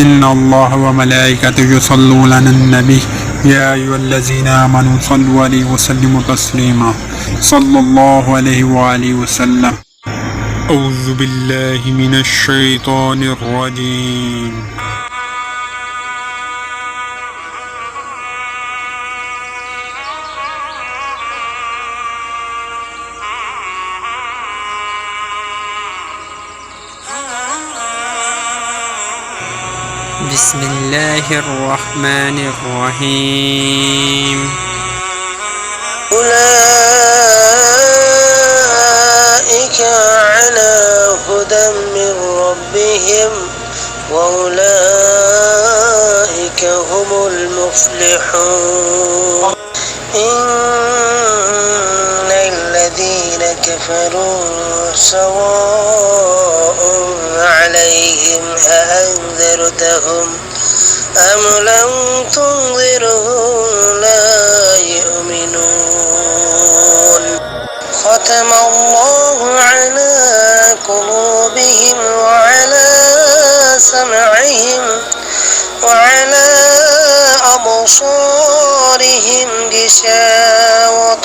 إن الله وملائكته يصلون على النبي يا أيها الذين آمنوا صلوا عليه وسلموا تسليما صلى الله عليه وآله وسلم. أعوذ بالله من الشيطان الرجيم. بسم الله الرحمن الرحيم. أولئك على هدى من ربهم وأولئك هم المفلحون. إن الذين كفروا سواء عليهم أأنذرتهم أم لم تنذرهم لا يؤمنون. ختم الله على قلوبهم وعلى سمعهم وعلى أبصارهم غشاوة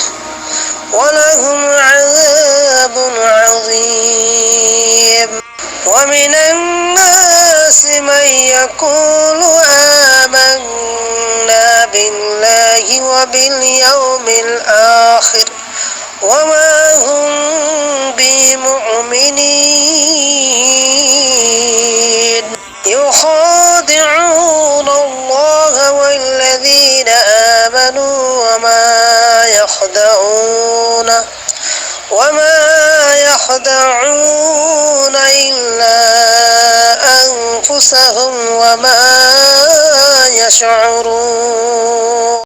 ولهم عذاب عظيم. ومن الناس من يقول آمنا بالله وباليوم الآخر وما هم بمؤمنين. يخادعون الله والذين آمنوا وما يخدعون إلا أنفسهم وما يشعرون.